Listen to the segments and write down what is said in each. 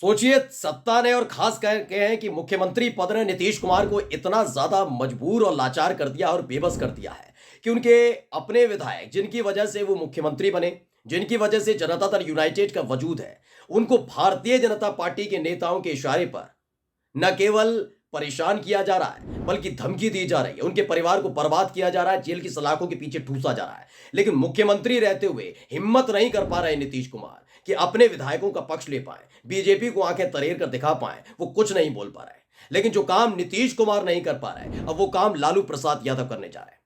सोचिए, सत्ता ने और खास करके हैं कि मुख्यमंत्री पद ने नीतीश कुमार को इतना ज्यादा मजबूर और लाचार कर दिया और बेबस कर दिया है कि उनके अपने विधायक, जिनकी वजह से वो मुख्यमंत्री बने, जिनकी वजह से जनता दल यूनाइटेड का वजूद है, उनको भारतीय जनता पार्टी के नेताओं के इशारे पर न केवल परेशान किया जा रहा है बल्कि धमकी दी जा रही है। उनके परिवार को बर्बाद किया जा रहा है, जेल की सलाखों के पीछे ठूसा जा रहा है। लेकिन मुख्यमंत्री रहते हुए हिम्मत नहीं कर पा रहे नीतीश कुमार कि अपने विधायकों का पक्ष ले पाए, बीजेपी को आंखें तरेर कर दिखा पाए। वो कुछ नहीं बोल पा रहे। लेकिन जो काम नीतीश कुमार नहीं कर पा रहे, अब वो काम लालू प्रसाद यादव करने जा रहे हैं।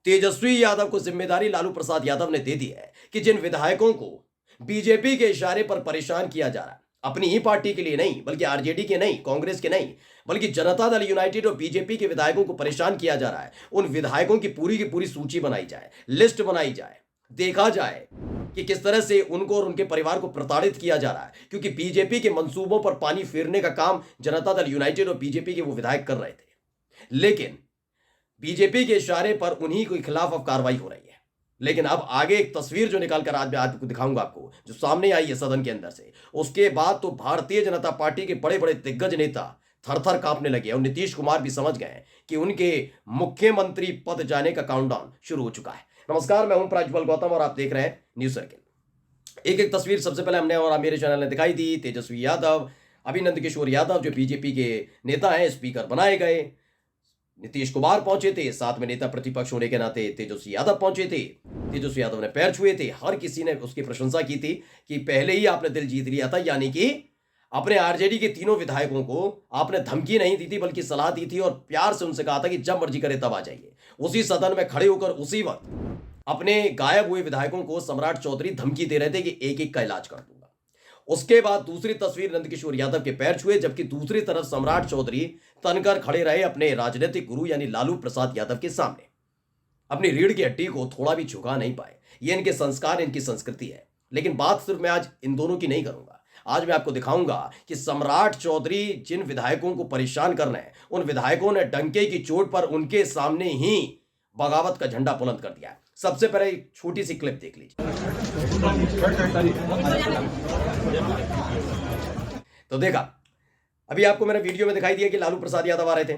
तेजस्वी यादव को जिम्मेदारी लालू प्रसाद यादव ने दे दी है कि जिन विधायकों को बीजेपी के इशारे पर परेशान किया जा रहा है, अपनी ही पार्टी के लिए नहीं, बल्कि आरजेडी के नहीं, कांग्रेस के नहीं, बल्कि जनता दल यूनाइटेड और बीजेपी के विधायकों को परेशान किया जा रहा है, उन विधायकों की पूरी सूची बनाई जाए, लिस्ट बनाई जाए, देखा जाए कि किस तरह से उनको और उनके परिवार को प्रताड़ित किया जा रहा है। क्योंकि बीजेपी के मंसूबों पर पानी फेरने का काम जनता दल यूनाइटेड और बीजेपी के वो विधायक कर रहे थे, लेकिन बीजेपी के इशारे पर उन्हीं के खिलाफ अब कार्रवाई हो रही है। लेकिन अब आगे एक तस्वीर जो निकालकर आज मैं आपको दिखाऊंगा, आपको जो सामने आई है सदन के अंदर से, उसके बाद तो भारतीय जनता पार्टी के बड़े बड़े दिग्गज नेता थर थर कांपने लगे और नीतीश कुमार भी समझ गए कि उनके मुख्यमंत्री पद जाने का काउंटडाउन शुरू हो चुका है। नमस्कार, मैं हूं प्रज्वल गौतम और आप देख रहे हैं न्यूज सर्किल। एक एक तस्वीर सबसे पहले हमने और मेरे चैनल ने दिखाई दी। तेजस्वी यादव, अभिनंद किशोर यादव जो बीजेपी के नेता हैं, स्पीकर बनाए गए। नीतीश कुमार पहुंचे थे, साथ में नेता प्रतिपक्ष होने के नाते तेजस्वी यादव पहुंचे थे। तेजस्वी यादव ने पैर छुए थे, हर किसी ने उसकी प्रशंसा की थी कि पहले ही आपने दिल जीत लिया था। यानी कि अपने आरजेडी के तीनों विधायकों को आपने धमकी नहीं दी थी बल्कि सलाह दी थी और प्यार से उनसे कहा था कि जब मर्जी करे तब आ जाइए। उसी सदन में खड़े होकर उसी वक्त अपने गायब हुए विधायकों को सम्राट चौधरी धमकी दे रहे थे कि एक एक का इलाज कर दूंगा। उसके बाद दूसरी तस्वीर नंदकिशोर यादव के पैर छुए, जबकि दूसरी तरफ सम्राट चौधरी तनकर खड़े रहे अपने राजनीतिक गुरु यानी लालू प्रसाद यादव के सामने। अपनी रीढ़ की हड्डी को थोड़ा भी झुका नहीं पाए। ये इनके संस्कार, इनकी संस्कृति है। लेकिन बात सिर्फ मैं आज इन दोनों की नहीं करूंगा। आज मैं आपको दिखाऊंगा कि सम्राट चौधरी जिन विधायकों को परेशान कर रहे हैं, उन विधायकों ने डंके की चोट पर उनके सामने ही बगावत का झंडा बुलंद कर दिया है। सबसे पहले एक छोटी सी क्लिप देख लीजिए। तो देखा, अभी आपको मैंने वीडियो में दिखाई दिया कि लालू प्रसाद यादव आ रहे थे,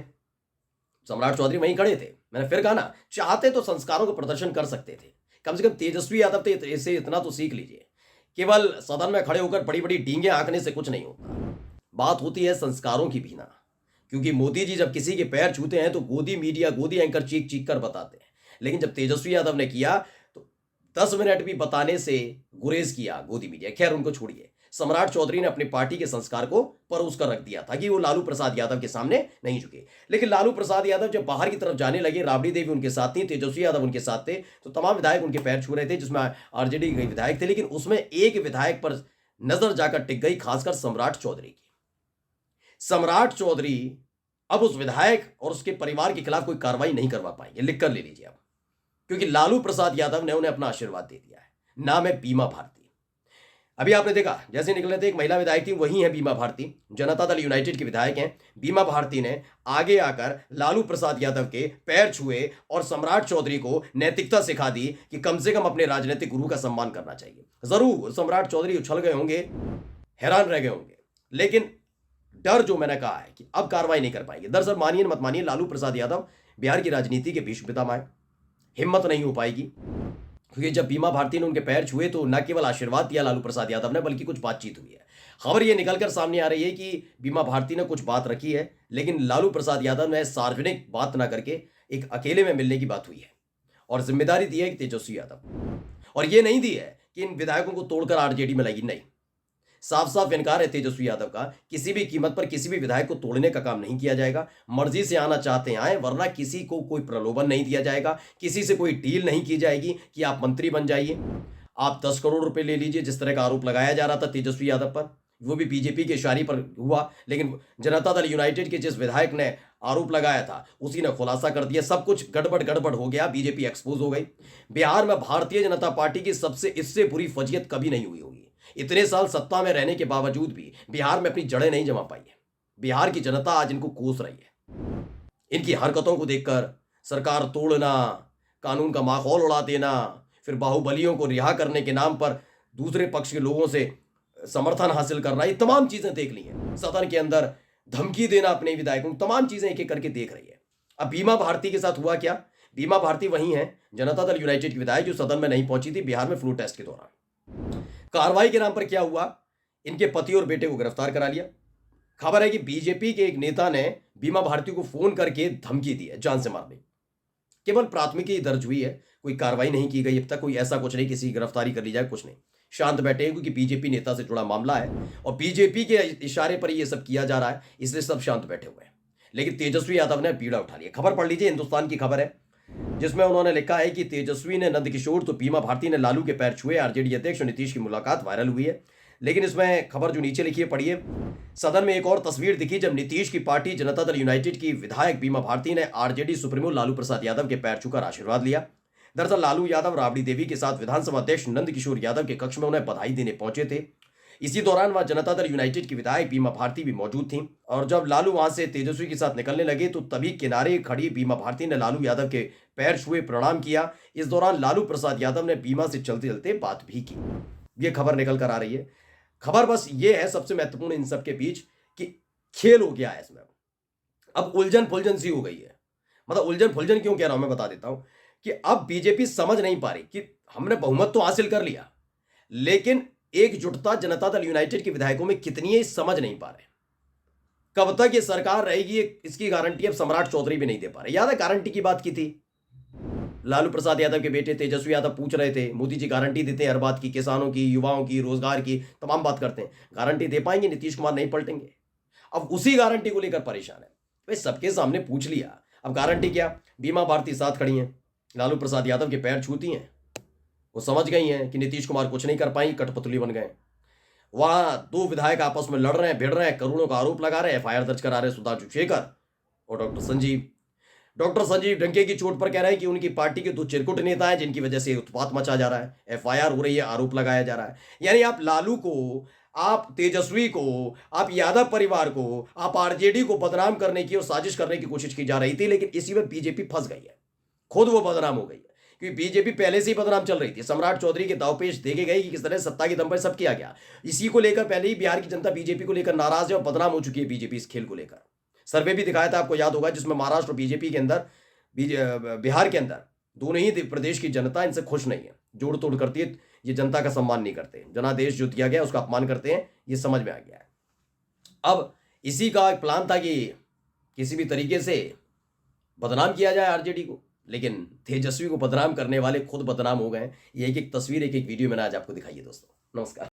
सम्राट चौधरी वहीं खड़े थे। मैंने फिर कहा ना, चाहते तो संस्कारों को प्रदर्शन कर सकते थे। कम से कम तेजस्वी यादव थे, इसे इतना तो सीख लीजिए। केवल सदन में खड़े होकर बड़ी बड़ी डींगे आंकने से कुछ नहीं होता। बात होती है संस्कारों की भी ना। क्योंकि मोदी जी जब किसी के पैर छूते हैं तो गोदी मीडिया, गोदी एंकर चीख चीख कर बताते हैं। लेकिन जब तेजस्वी यादव ने किया तो 10 मिनट भी बताने से गुरेज किया गोदी मीडिया। खैर, उनको छोड़िए। सम्राट चौधरी ने अपनी पार्टी के संस्कार को परोस कर रख दिया था कि वो लालू प्रसाद यादव के सामने नहीं झुके। लेकिन लालू प्रसाद यादव जब बाहर की तरफ जाने लगे, राबड़ी देवी उनके साथ थी, तेजस्वी यादव उनके साथ थे, तो तमाम विधायक उनके पैर छू रहे थे, जिसमें आरजेडी के विधायक थे। लेकिन उसमें एक विधायक पर नजर जाकर टिक गई, खासकर सम्राट चौधरी की। सम्राट चौधरी अब उस विधायक और उसके परिवार के खिलाफ कोई कार्रवाई नहीं करवा पाएंगे। लिख कर ले लीजिए आप, क्योंकि लालू प्रसाद यादव ने उन्हें अपना आशीर्वाद दे दिया है। नाम है बीमा भारती। अभी आपने देखा, जैसे निकले थे एक महिला विधायक थी, वही है बीमा भारती, जनता दल यूनाइटेड के विधायक हैं। बीमा भारती ने आगे आकर लालू प्रसाद यादव के पैर छुए और सम्राट चौधरी को नैतिकता सिखा दी कि कम से कम अपने राजनीतिक गुरु का सम्मान करना चाहिए। जरूर सम्राट चौधरी उछल गए होंगे, हैरान रह गए होंगे, लेकिन डर जो मैंने कहा है कि अब कार्रवाई नहीं कर पाएंगे। दरअसल मानिए मत मानिए, लालू प्रसाद यादव बिहार की राजनीति के भीष्म पितामह हैं। हिम्मत नहीं हो पाएगी, क्योंकि जब बीमा भारती ने उनके पैर छुए तो न केवल आशीर्वाद दिया लालू प्रसाद यादव ने, बल्कि कुछ बातचीत हुई है। खबर यह निकलकर सामने आ रही है कि बीमा भारती ने कुछ बात रखी है, लेकिन लालू प्रसाद यादव ने सार्वजनिक बात ना करके एक अकेले में मिलने की बात हुई है और जिम्मेदारी दी है कि तेजस्वी यादव। और यह नहीं दी है कि इन विधायकों को तोड़कर आरजेडी में लगी, नहीं। साफ साफ इनकार है तेजस्वी यादव का, किसी भी कीमत पर किसी भी विधायक को तोड़ने का काम नहीं किया जाएगा। मर्जी से आना चाहते हैं आए, वरना किसी को कोई प्रलोभन नहीं दिया जाएगा, किसी से कोई डील नहीं की जाएगी कि आप मंत्री बन जाइए, आप 10 करोड़ रुपए ले लीजिए, जिस तरह का आरोप लगाया जा रहा था तेजस्वी यादव पर। वो भी बीजेपी के इशारे पर हुआ, लेकिन जनता दल यूनाइटेड के जिस विधायक ने आरोप लगाया था उसी ने खुलासा कर दिया। सब कुछ गड़बड़ हो गया, बीजेपी एक्सपोज हो गई। बिहार में भारतीय जनता पार्टी की सबसे इससे बुरी फजीयत कभी नहीं हुई होगी। इतने साल सत्ता में रहने के बावजूद भी बिहार में अपनी जड़ें नहीं जमा पाई है। बिहार की जनता आज इनको कोस रही है। इनकी हरकतों को देखकर सरकार तोड़ना, कानून का माहौल उड़ा देना, फिर बाहुबलियों को रिहा करने के नाम पर दूसरे पक्ष के लोगों से समर्थन हासिल कर रहा है, ये तमाम चीजें देख ली हैं। सदन के अंदर धमकी देना अपने विधायकों को, तमाम चीजें एक एक करके देख रही है। अब बीमा भारती के साथ हुआ क्या? बीमा भारती वही है जनता दल यूनाइटेड की विधायक जो सदन में नहीं पहुंची थी बिहार में फ्लू टेस्ट के दौरान। कार्रवाई के नाम पर क्या हुआ? इनके पति और बेटे को गिरफ्तार करा लिया। खबर है कि बीजेपी के एक नेता ने बीमा भारती को फोन करके धमकी दी है जान से मारने। केवल प्राथमिकी दर्ज हुई है, कोई कार्रवाई नहीं की गई अब तक, कोई ऐसा कुछ नहीं किसी की गिरफ्तारी कर ली जाए, कुछ नहीं। शांत बैठे हैं क्योंकि बीजेपी नेता से जुड़ा मामला है और बीजेपी के इशारे पर ये सब किया जा रहा है, इसलिए सब शांत बैठे हुए हैं। लेकिन तेजस्वी यादव ने पीड़ा उठा लिया। खबर पढ़ लीजिए, हिंदुस्तान की खबर है जिसमें उन्होंने लिखा है कि तेजस्वी ने नंदकिशोर तो बीमा भारती ने लालू के पैर छुए। आरजेडी अध्यक्ष नीतीश की मुलाकात वायरल हुई है। लेकिन इसमें खबर जो नीचे लिखी है पढ़िए। सदन में एक और तस्वीर दिखी जब नीतीश की पार्टी जनता दल यूनाइटेड की विधायक बीमा भारती ने आरजेडी सुप्रीमो लालू प्रसाद यादव के पैर छूकर आशीर्वाद लिया। दरअसल लालू यादव राबड़ी देवी के साथ विधानसभा अध्यक्ष नंदकिशोर यादव के कक्ष में उन्हें बधाई देने पहुंचे थे। इसी दौरान वहां जनता दल यूनाइटेड की विधायक बीमा भारती भी मौजूद थी और जब लालू वहां से तेजस्वी के साथ निकलने लगे तो तभी किनारे खड़ी बीमा भारती ने लालू यादव के पैर छुए प्रणाम किया। इस दौरान लालू प्रसाद यादव ने बीमा से चलते चलते बात भी की। ये खबर निकल कर आ रही है। खबर बस ये है सबसे महत्वपूर्ण इन सब के बीच कि खेल हो गया है इसमें। अब उलझन फुलझन सी हो गई है। मतलब उलझन फुलझन क्यों कह रहा हूं मैं बता देता हूं कि अब बीजेपी समझ नहीं पा रही कि हमने बहुमत तो हासिल कर लिया लेकिन एकजुटता जनता दल यूनाइटेड के विधायकों में कितनी है समझ नहीं पा रहे। कब तक ये सरकार रहेगी इसकी गारंटी अब सम्राट चौधरी भी नहीं दे पा रहे। याद है गारंटी की बात की थी, लालू प्रसाद यादव के बेटे तेजस्वी यादव पूछ रहे थे मोदी जी गारंटी देते हैं हर बात की, किसानों की, युवाओं की, रोजगार की, तमाम बात करते हैं, गारंटी दे पाएंगे? नीतीश कुमार नहीं पलटेंगे। अब उसी गारंटी को लेकर परेशान है। भाई सबके सामने पूछ लिया, अब गारंटी क्या? बीमा भारती साथ खड़ी हैं, लालू प्रसाद यादव के पैर छूती हैं, वो समझ गई हैं कि नीतीश कुमार कुछ नहीं कर पाएंगे, कठपुतली बन गए। वहां दो विधायक आपस में लड़ रहे हैं, भिड़ रहे हैं, करोड़ों का आरोप लगा रहे हैं, एफआईआर दर्ज करा रहे हैं सुधांशु शेखर और डॉक्टर संजीव डंके की चोट पर कह रहे हैं कि उनकी पार्टी के दो चिरकुट नेता हैं जिनकी वजह से उत्पात मचा जा रहा है, एफआईआर हो रही है, आरोप लगाया जा रहा है। यानी आप लालू को, आप तेजस्वी को, आप यादव परिवार को, आप आरजेडी को बदनाम करने की और साजिश करने की कोशिश की जा रही थी, लेकिन इसी में बीजेपी फंस गई है, खुद वो बदनाम हो गई है क्योंकि बीजेपी पहले से ही बदनाम चल रही थी। सम्राट चौधरी के दावपेच देखे गए कि किस तरह सत्ता के दम पर सब किया गया। इसी को लेकर पहले ही बिहार की जनता बीजेपी को लेकर नाराज है और बदनाम हो चुकी है बीजेपी इस खेल को लेकर। सर्वे भी दिखाया था, आपको याद होगा, जिसमें महाराष्ट्र और बीजेपी के अंदर, बिहार के अंदर दोनों ही प्रदेश की जनता इनसे खुश नहीं है, जोड़ तोड़ करती है, ये जनता का सम्मान नहीं करते, जनादेश जो दिया गया उसका अपमान करते हैं, ये समझ में आ गया है। अब इसी का एक प्लान था कि किसी भी तरीके से बदनाम किया जाए आरजेडी को, लेकिन तेजस्वी को बदनाम करने वाले खुद बदनाम हो गए। ये एक एक तस्वीर, एक एक वीडियो मैंने आज आपको दिखाई है दोस्तों। नमस्कार।